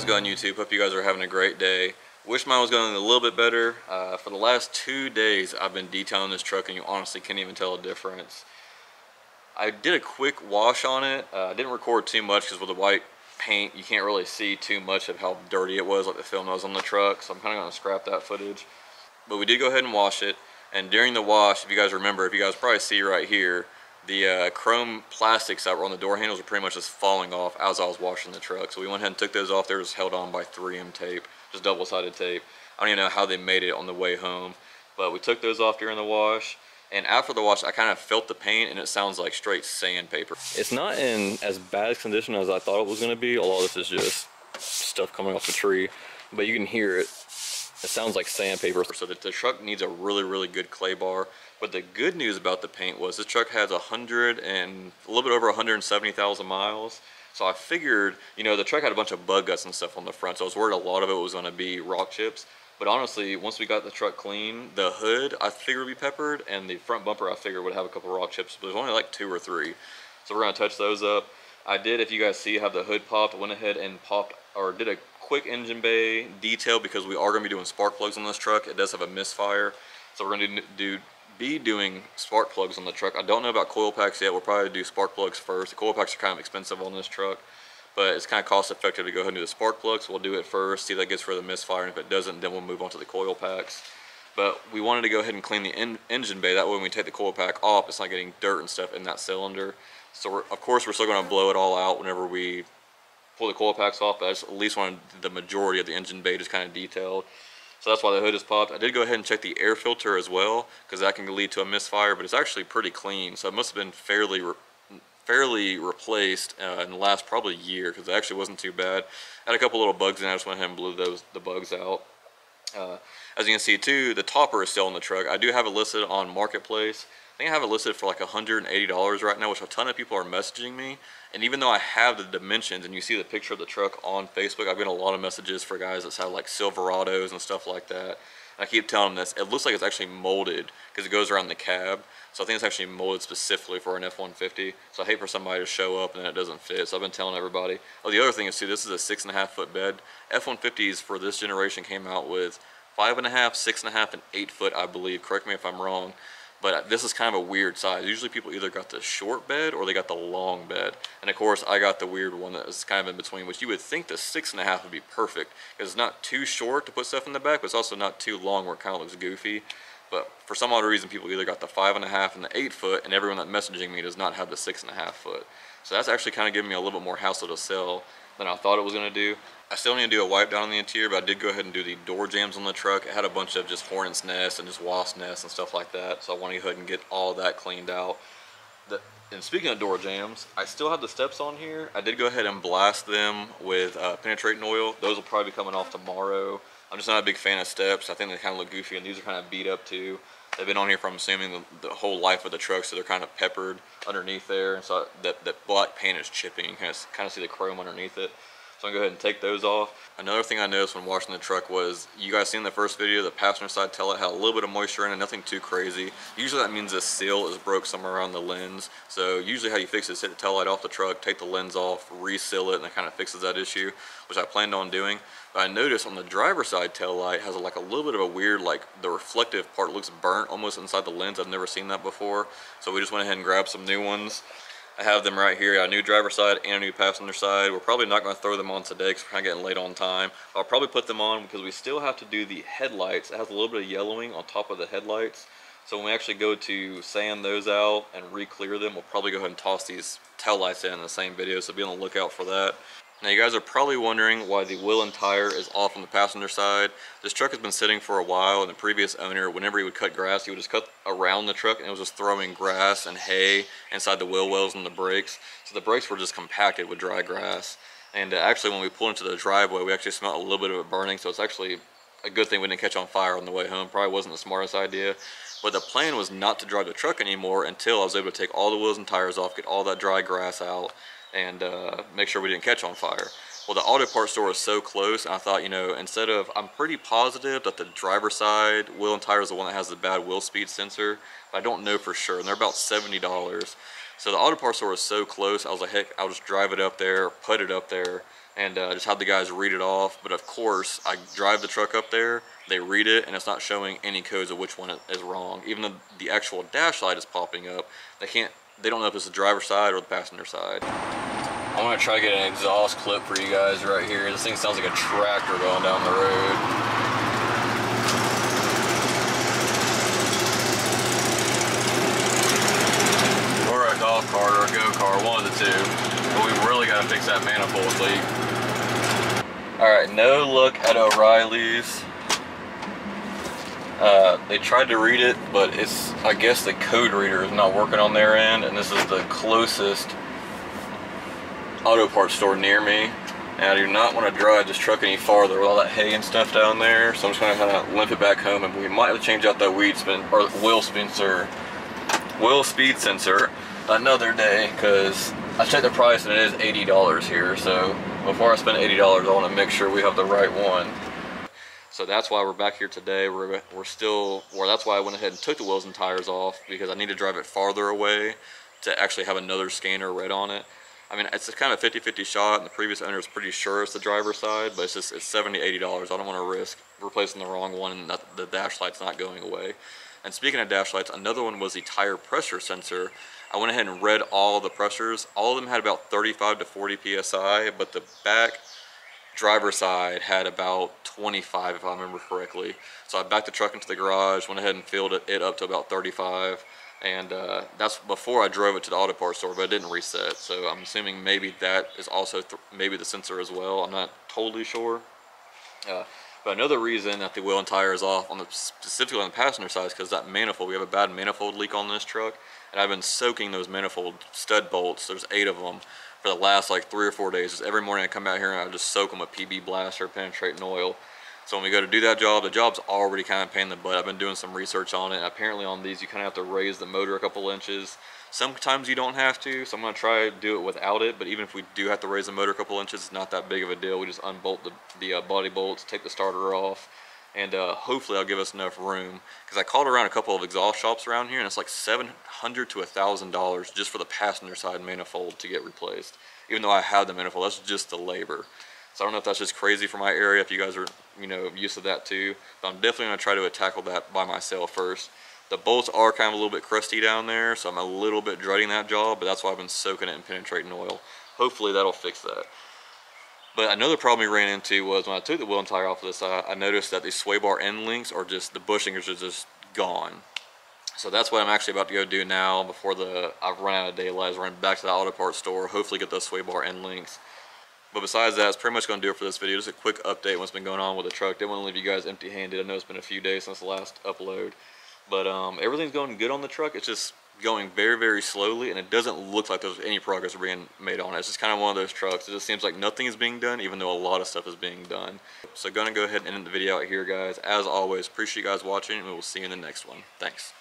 going, YouTube? Hope you guys are having a great day. Wish mine was going a little bit better. For the last 2 days, I've been detailing this truck, and you honestly can't even tell a difference. I did a quick wash on it. I didn't record too much because with the white paint, you can't really see too much of how dirty it was, like the film was on the truck. So I'm kind of going to scrap that footage. But we did go ahead and wash it. And during the wash, if you guys remember, if you guys probably see right here, the chrome plastics that were on the door handles were pretty much just falling off as I was washing the truck. So we went ahead and took those off. They were just held on by 3M tape, just double-sided tape. I don't even know how they made it on the way home, but we took those off during the wash. And after the wash, I kind of felt the paint, and it sounds like straight sandpaper. It's not in as bad condition as I thought it was going to be. A lot of this is just stuff coming off the tree, but you can hear it. It sounds like sandpaper. So the truck needs a really, really good clay bar. But the good news about the paint was this truck has a little bit over 170,000 miles. So I figured, you know, the truck had a bunch of bug guts and stuff on the front, so I was worried a lot of it was going to be rock chips. But honestly, once we got the truck clean, the hood I figured would be peppered, and the front bumper I figured would have a couple rock chips, but there's only like 2 or 3. So we're going to touch those up. I did, if you guys see, have the hood popped. Went ahead and popped, or did a quick engine bay detail because we are going to be doing spark plugs on this truck. It does have a misfire, so we're going to be doing spark plugs on the truck. I don't know about coil packs yet. We'll probably do spark plugs first. The coil packs are kind of expensive on this truck, but it's kind of cost effective to go ahead and do the spark plugs. So we'll do it first, see if that gets rid of the misfire, and if it doesn't, then we'll move on to the coil packs. But we wanted to go ahead and clean the engine bay. That way when we take the coil pack off, it's not getting dirt and stuff in that cylinder. So of course we're still going to blow it all out whenever we pull the coil packs off, but I just at least wanted the majority of the engine bay just kind of detailed. So that's why the hood is popped. I did go ahead and check the air filter as well, because that can lead to a misfire, but it's actually pretty clean. So it must have been fairly replaced in the last probably year, because it actually wasn't too bad. I had a couple little bugs in it. I just went ahead and blew the bugs out. As you can see too, the topper is still on the truck. I do have it listed on Marketplace. I think I have it listed for like $180 right now, which a ton of people are messaging me. And even though I have the dimensions and you see the picture of the truck on Facebook, I've got a lot of messages for guys that have like Silverados and stuff like that. And I keep telling them this. It looks like it's actually molded because it goes around the cab. So I think it's actually molded specifically for an F-150. So I hate for somebody to show up and then it doesn't fit. So I've been telling everybody. Oh, the other thing is too, this is a 6.5 foot bed. F-150s for this generation came out with 5.5, 6.5, and 8 foot, I believe. Correct me if I'm wrong. But this is kind of a weird size. Usually people either got the short bed or they got the long bed. And of course I got the weird one that is kind of in between, which you would think the 6.5 would be perfect, because it's not too short to put stuff in the back, but it's also not too long where it kind of looks goofy. But for some odd reason, people either got the 5.5 and the 8 foot, and everyone that's messaging me does not have the 6.5 foot. So that's actually kind of giving me a little bit more hassle to sell than I thought it was going to do. I still need to do a wipe down on the interior, but I did go ahead and do the door jambs on the truck. It had a bunch of just hornet's nests and just wasp nests and stuff like that, so I want to go ahead and get all that cleaned out. And speaking of door jambs, I still have the steps on here. I did go ahead and blast them with penetrating oil. Those will probably be coming off tomorrow. I'm just not a big fan of steps. I think they kind of look goofy, and these are kind of beat up too. They've been on here for, I'm assuming, the whole life of the truck, so they're kind of peppered underneath there. And so that black paint is chipping. You can kind of see the chrome underneath it. So I'm going to go ahead and take those off. Another thing I noticed when washing the truck was, you guys seen the first video, the passenger side taillight had a little bit of moisture in it, nothing too crazy. Usually that means the seal is broke somewhere around the lens. So usually how you fix it is take the taillight off the truck, take the lens off, reseal it, and that kind of fixes that issue, which I planned on doing. But I noticed on the driver's side taillight has like a little bit of a weird, like the reflective part looks burnt almost inside the lens. I've never seen that before. So we just went ahead and grabbed some new ones. I have them right here, a new driver's side and a new passenger side. We're probably not going to throw them on today because we're kind of getting late on time. I'll probably put them on because we still have to do the headlights. It has a little bit of yellowing on top of the headlights. So when we actually go to sand those out and re-clear them, we'll probably go ahead and toss these tail lights in the same video, so be on the lookout for that. Now you guys are probably wondering why the wheel and tire is off on the passenger side. This truck has been sitting for a while, and the previous owner, whenever he would cut grass, he would just cut around the truck, and it was just throwing grass and hay inside the wheel wells and the brakes. So the brakes were just compacted with dry grass. And actually when we pulled into the driveway, we actually smelled a little bit of it burning, so it's actually a good thing we didn't catch on fire on the way home. Probably wasn't the smartest idea. But the plan was not to drive the truck anymore until I was able to take all the wheels and tires off, get all that dry grass out, and make sure we didn't catch on fire. Well, the auto parts store was so close, and I thought, you know, instead of, I'm pretty positive that the driver's side wheel and tire is the one that has the bad wheel speed sensor, but I don't know for sure, and they're about $70. So the auto parts store was so close, I was like, heck, I'll just drive it up there, put it up there, and just had the guys read it off. But of course, I drive the truck up there, they read it, and it's not showing any codes of which one is wrong. Even though the actual dash light is popping up, they don't know if it's the driver's side or the passenger side. I'm gonna try to get an exhaust clip for you guys right here. This thing sounds like a tractor going down the road. Or a golf cart or a go-kart, one of the two. But we really gotta fix that manifold leak. Alright, no look at O'Reilly's. They tried to read it, but I guess the code reader is not working on their end, and this is the closest auto parts store near me, and I do not want to drive this truck any farther with all that hay and stuff down there, so I'm just going to kind of limp it back home, and we might have to change out that wheel speed sensor another day, because I checked the price and it is $80 here. So before I spend $80, I want to make sure we have the right one. So that's why we're back here today. That's why I went ahead and took the wheels and tires off, because I need to drive it farther away to actually have another scanner read on it. I mean, it's a kind of 50-50 shot, and the previous owner is pretty sure it's the driver's side, but it's $70, $80. I don't want to risk replacing the wrong one and the dash light's not going away. And speaking of dash lights, another one was the tire pressure sensor. I went ahead and read all the pressures. All of them had about 35 to 40 PSI, but the back driver's side had about 25, if I remember correctly. So I backed the truck into the garage, went ahead and filled it up to about 35. And that's before I drove it to the auto parts store, but it didn't reset. So I'm assuming maybe that is also maybe the sensor as well. I'm not totally sure. But another reason that the wheel and tire is off, specifically on the passenger side, is because that manifold. We have a bad manifold leak on this truck, and I've been soaking those manifold stud bolts. There's 8 of them for the last like 3 or 4 days. Just every morning I come out here and I just soak them with PB Blaster, penetrating oil. So when we go to do that job, the job's already kind of a pain in the butt. I've been doing some research on it, and apparently on these you kind of have to raise the motor a couple inches. Sometimes you don't have to, so I'm going to try to do it without it, but even if we do have to raise the motor a couple inches, it's not that big of a deal. We just unbolt the body bolts, take the starter off, and hopefully that'll give us enough room. Because I called around a couple of exhaust shops around here, and it's like $700 to $1,000 just for the passenger side manifold to get replaced. Even though I have the manifold, that's just the labor. So I don't know if that's just crazy for my area, if you guys are, used to that too. But I'm definitely going to try to tackle that by myself first. The bolts are kind of a little bit crusty down there, so I'm a little bit dreading that job, but that's why I've been soaking it in penetrating oil. Hopefully that'll fix that. But another problem we ran into was when I took the wheel and tire off of this, I noticed that the sway bar end links are just, the bushings are just gone. So that's what I'm actually about to go do now before I've run out of daylight, is run back to the auto parts store, hopefully get those sway bar end links. But besides that, it's pretty much going to do it for this video. Just a quick update on what's been going on with the truck. Didn't want to leave you guys empty-handed. I know it's been a few days since the last upload. But everything's going good on the truck. It's just going very, very slowly, and it doesn't look like there's any progress being made on it. It's just kind of one of those trucks. It just seems like nothing is being done, even though a lot of stuff is being done. So going to go ahead and end the video out here, guys. As always, appreciate you guys watching, and we will see you in the next one. Thanks.